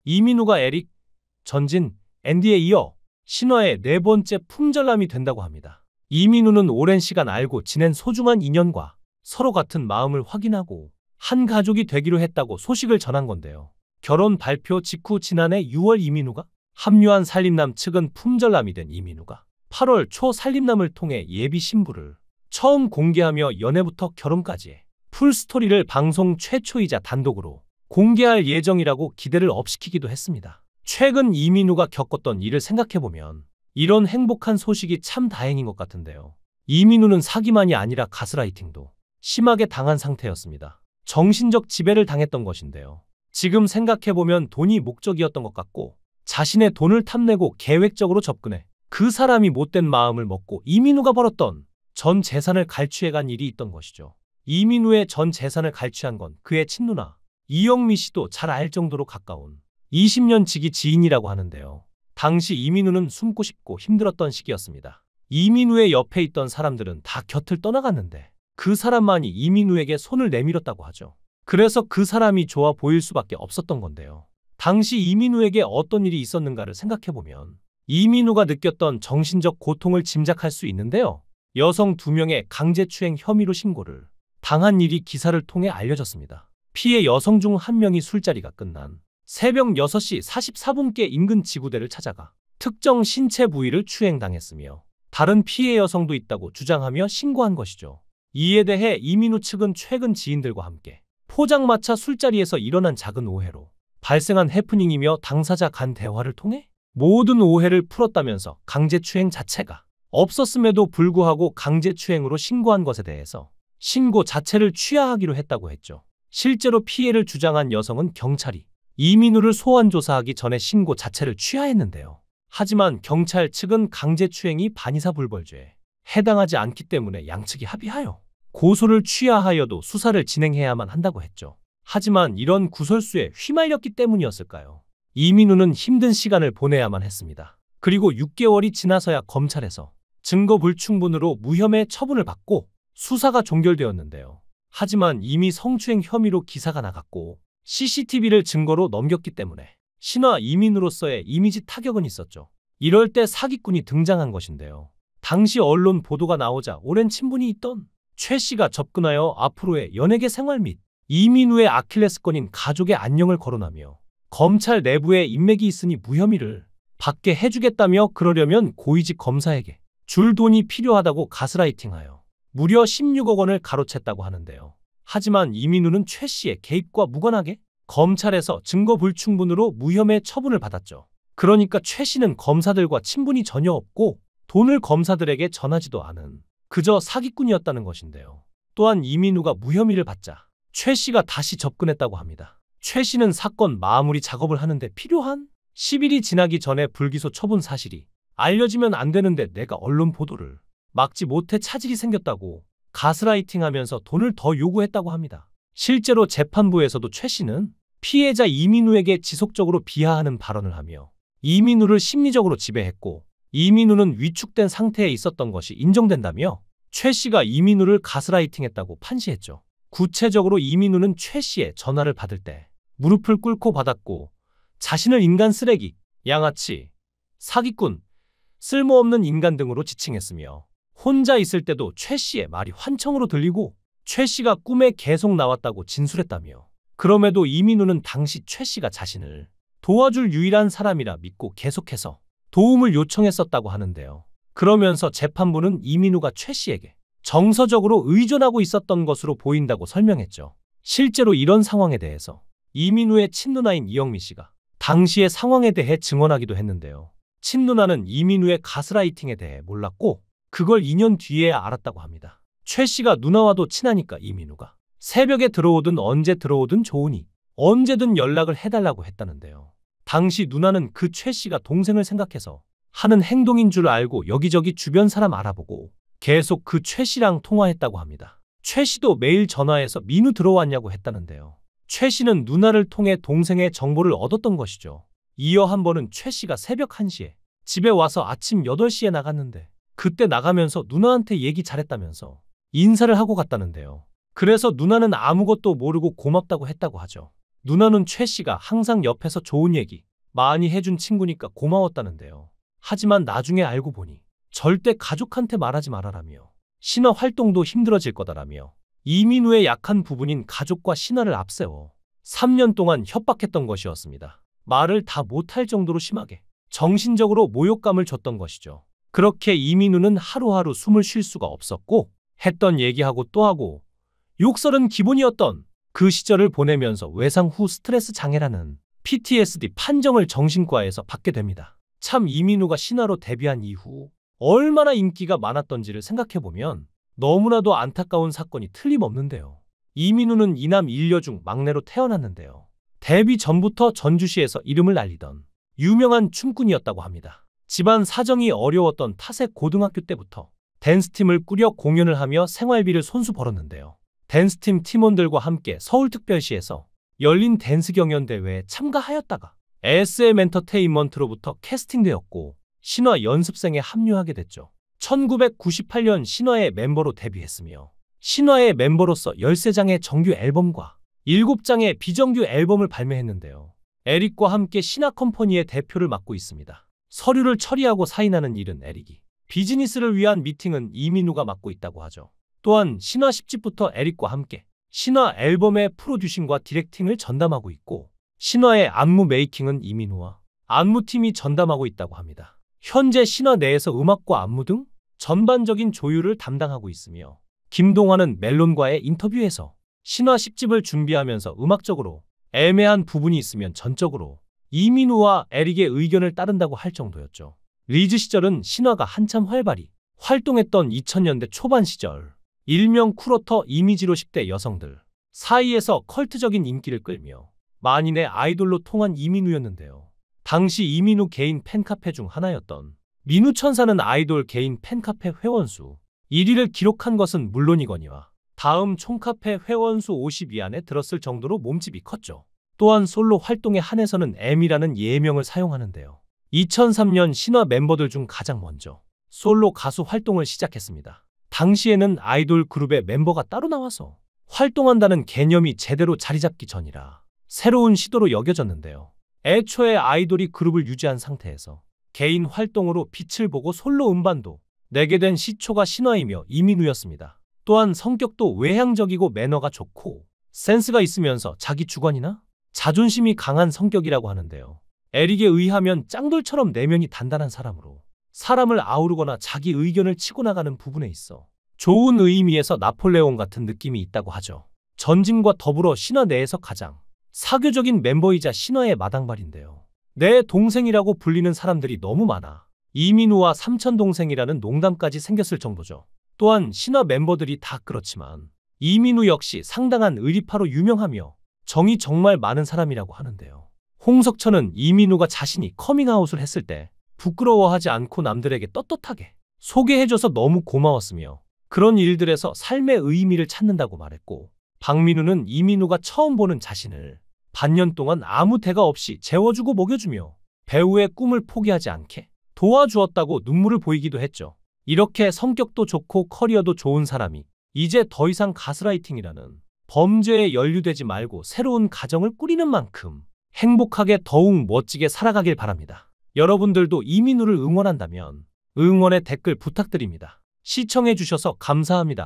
이민우가 에릭, 전진, 앤디에 이어 신화의 네 번째 품절남이 된다고 합니다. 이민우는 오랜 시간 알고 지낸 소중한 인연과 서로 같은 마음을 확인하고 한 가족이 되기로 했다고 소식을 전한 건데요. 결혼 발표 직후 지난해 6월 이민우가 합류한 살림남 측은 품절남이 된 이민우가 8월 초 살림남을 통해 예비 신부를 처음 공개하며 연애부터 결혼까지의 풀스토리를 방송 최초이자 단독으로 공개할 예정이라고 기대를 업시키기도 했습니다. 최근 이민우가 겪었던 일을 생각해보면 이런 행복한 소식이 참 다행인 것 같은데요. 이민우는 사기만이 아니라 가스라이팅도 심하게 당한 상태였습니다. 정신적 지배를 당했던 것인데요. 지금 생각해보면 돈이 목적이었던 것 같고 자신의 돈을 탐내고 계획적으로 접근해 그 사람이 못된 마음을 먹고 이민우가 벌었던 전 재산을 갈취해간 일이 있던 것이죠. 이민우의 전 재산을 갈취한 건 그의 친누나 이영미 씨도 잘 알 정도로 가까운 20년 지기 지인이라고 하는데요. 당시 이민우는 숨고 싶고 힘들었던 시기였습니다. 이민우의 옆에 있던 사람들은 다 곁을 떠나갔는데 그 사람만이 이민우에게 손을 내밀었다고 하죠. 그래서 그 사람이 좋아 보일 수밖에 없었던 건데요. 당시 이민우에게 어떤 일이 있었는가를 생각해보면 이민우가 느꼈던 정신적 고통을 짐작할 수 있는데요. 여성 2명의 강제추행 혐의로 신고를 당한 일이 기사를 통해 알려졌습니다. 피해 여성 중 1명이 술자리가 끝난 새벽 6시 44분께 인근 지구대를 찾아가 특정 신체 부위를 추행당했으며 다른 피해 여성도 있다고 주장하며 신고한 것이죠. 이에 대해 이민우 측은 최근 지인들과 함께 포장마차 술자리에서 일어난 작은 오해로 발생한 해프닝이며 당사자 간 대화를 통해 모든 오해를 풀었다면서 강제추행 자체가 없었음에도 불구하고 강제추행으로 신고한 것에 대해서 신고 자체를 취하하기로 했다고 했죠. 실제로 피해를 주장한 여성은 경찰이 이민우를 소환 조사하기 전에 신고 자체를 취하했는데요. 하지만 경찰 측은 강제추행이 반의사불벌죄에 해당하지 않기 때문에 양측이 합의하여 고소를 취하하여도 수사를 진행해야만 한다고 했죠. 하지만 이런 구설수에 휘말렸기 때문이었을까요? 이민우는 힘든 시간을 보내야만 했습니다. 그리고 6개월이 지나서야 검찰에서 증거 불충분으로 무혐의 처분을 받고 수사가 종결되었는데요. 하지만 이미 성추행 혐의로 기사가 나갔고 CCTV를 증거로 넘겼기 때문에 신화 이민우로서의 이미지 타격은 있었죠. 이럴 때 사기꾼이 등장한 것인데요. 당시 언론 보도가 나오자 오랜 친분이 있던 최 씨가 접근하여 앞으로의 연예계 생활 및 이민우의 아킬레스건인 가족의 안녕을 거론하며 검찰 내부에 인맥이 있으니 무혐의를 받게 해주겠다며 그러려면 고위직 검사에게 줄 돈이 필요하다고 가스라이팅하여 무려 16억 원을 가로챘다고 하는데요. 하지만 이민우는 최 씨의 개입과 무관하게 검찰에서 증거 불충분으로 무혐의 처분을 받았죠. 그러니까 최 씨는 검사들과 친분이 전혀 없고 돈을 검사들에게 전하지도 않은 그저 사기꾼이었다는 것인데요. 또한 이민우가 무혐의를 받자 최 씨가 다시 접근했다고 합니다. 최 씨는 사건 마무리 작업을 하는데 필요한 10일이 지나기 전에 불기소 처분 사실이 알려지면 안 되는데 내가 언론 보도를 막지 못해 차질이 생겼다고 가스라이팅하면서 돈을 더 요구했다고 합니다. 실제로 재판부에서도 최 씨는 피해자 이민우에게 지속적으로 비하하는 발언을 하며 이민우를 심리적으로 지배했고 이민우는 위축된 상태에 있었던 것이 인정된다며 최 씨가 이민우를 가스라이팅했다고 판시했죠. 구체적으로 이민우는 최 씨의 전화를 받을 때 무릎을 꿇고 받았고 자신을 인간 쓰레기, 양아치, 사기꾼, 쓸모없는 인간 등으로 지칭했으며 혼자 있을 때도 최 씨의 말이 환청으로 들리고 최 씨가 꿈에 계속 나왔다고 진술했다며 그럼에도 이민우는 당시 최 씨가 자신을 도와줄 유일한 사람이라 믿고 계속해서 도움을 요청했었다고 하는데요. 그러면서 재판부는 이민우가 최 씨에게 정서적으로 의존하고 있었던 것으로 보인다고 설명했죠. 실제로 이런 상황에 대해서 이민우의 친누나인 이영미 씨가 당시의 상황에 대해 증언하기도 했는데요. 친누나는 이민우의 가스라이팅에 대해 몰랐고 그걸 2년 뒤에야 알았다고 합니다. 최 씨가 누나와도 친하니까 이민우가 새벽에 들어오든 언제 들어오든 좋으니 언제든 연락을 해달라고 했다는데요. 당시 누나는 그 최 씨가 동생을 생각해서 하는 행동인 줄 알고 여기저기 주변 사람 알아보고 계속 그 최 씨랑 통화했다고 합니다. 최 씨도 매일 전화해서 민우 들어왔냐고 했다는데요. 최 씨는 누나를 통해 동생의 정보를 얻었던 것이죠. 이어 한 번은 최 씨가 새벽 1시에 집에 와서 아침 8시에 나갔는데 그때 나가면서 누나한테 얘기 잘했다면서 인사를 하고 갔다는데요. 그래서 누나는 아무것도 모르고 고맙다고 했다고 하죠. 누나는 최 씨가 항상 옆에서 좋은 얘기 많이 해준 친구니까 고마웠다는데요. 하지만 나중에 알고 보니 절대 가족한테 말하지 말아라며 신화 활동도 힘들어질 거다라며 이민우의 약한 부분인 가족과 신화를 앞세워 3년 동안 협박했던 것이었습니다. 말을 다 못할 정도로 심하게 정신적으로 모욕감을 줬던 것이죠. 그렇게 이민우는 하루하루 숨을 쉴 수가 없었고 했던 얘기하고 또 하고 욕설은 기본이었던 그 시절을 보내면서 외상 후 스트레스 장애라는 PTSD 판정을 정신과에서 받게 됩니다. 참 이민우가 신화로 데뷔한 이후 얼마나 인기가 많았던지를 생각해보면 너무나도 안타까운 사건이 틀림없는데요. 이민우는 이남 일녀 중 막내로 태어났는데요. 데뷔 전부터 전주시에서 이름을 날리던 유명한 춤꾼이었다고 합니다. 집안 사정이 어려웠던 탓에 고등학교 때부터 댄스팀을 꾸려 공연을 하며 생활비를 손수 벌었는데요. 댄스팀 팀원들과 함께 서울특별시에서 열린 댄스 경연대회에 참가하였다가 SM 엔터테인먼트로부터 캐스팅되었고 신화 연습생에 합류하게 됐죠. 1998년 신화의 멤버로 데뷔했으며 신화의 멤버로서 13장의 정규 앨범과 7장의 비정규 앨범을 발매했는데요. 에릭과 함께 신화 컴퍼니의 대표를 맡고 있습니다. 서류를 처리하고 사인하는 일은 에릭이, 비즈니스를 위한 미팅은 이민우가 맡고 있다고 하죠. 또한 신화 10집부터 에릭과 함께 신화 앨범의 프로듀싱과 디렉팅을 전담하고 있고 신화의 안무 메이킹은 이민우와 안무팀이 전담하고 있다고 합니다. 현재 신화 내에서 음악과 안무 등 전반적인 조율을 담당하고 있으며 김동완은 멜론과의 인터뷰에서 신화 10집을 준비하면서 음악적으로 애매한 부분이 있으면 전적으로 이민우와 에릭의 의견을 따른다고 할 정도였죠. 리즈 시절은 신화가 한참 활발히 활동했던 2000년대 초반 시절 일명 쿨오터 이미지로 10대 여성들 사이에서 컬트적인 인기를 끌며 만인의 아이돌로 통한 이민우였는데요. 당시 이민우 개인 팬카페 중 하나였던 민우천사는 아이돌 개인 팬카페 회원수 1위를 기록한 것은 물론이거니와 다음 총카페 회원수 50위 안에 들었을 정도로 몸집이 컸죠. 또한 솔로 활동에 한해서는 M이라는 예명을 사용하는데요. 2003년 신화 멤버들 중 가장 먼저 솔로 가수 활동을 시작했습니다. 당시에는 아이돌 그룹의 멤버가 따로 나와서 활동한다는 개념이 제대로 자리 잡기 전이라 새로운 시도로 여겨졌는데요. 애초에 아이돌이 그룹을 유지한 상태에서 개인 활동으로 빛을 보고 솔로 음반도 내게 된 시초가 신화이며 이민우였습니다. 또한 성격도 외향적이고 매너가 좋고 센스가 있으면서 자기 주관이나 자존심이 강한 성격이라고 하는데요. 에릭에 의하면 짱돌처럼 내면이 단단한 사람으로 사람을 아우르거나 자기 의견을 치고 나가는 부분에 있어 좋은 의미에서 나폴레옹 같은 느낌이 있다고 하죠. 전진과 더불어 신화 내에서 가장 사교적인 멤버이자 신화의 마당발인데요. 내 동생이라고 불리는 사람들이 너무 많아 이민우와 삼촌동생이라는 농담까지 생겼을 정도죠. 또한 신화 멤버들이 다 그렇지만 이민우 역시 상당한 의리파로 유명하며 정이 정말 많은 사람이라고 하는데요. 홍석천은 이민우가 자신이 커밍아웃을 했을 때 부끄러워하지 않고 남들에게 떳떳하게 소개해줘서 너무 고마웠으며 그런 일들에서 삶의 의미를 찾는다고 말했고 박민우는 이민우가 처음 보는 자신을 반년 동안 아무 대가 없이 재워주고 먹여주며 배우의 꿈을 포기하지 않게 도와주었다고 눈물을 보이기도 했죠. 이렇게 성격도 좋고 커리어도 좋은 사람이 이제 더 이상 가스라이팅이라는 범죄에 연루되지 말고 새로운 가정을 꾸리는 만큼 행복하게 더욱 멋지게 살아가길 바랍니다. 여러분들도 이민우를 응원한다면 응원의 댓글 부탁드립니다. 시청해주셔서 감사합니다.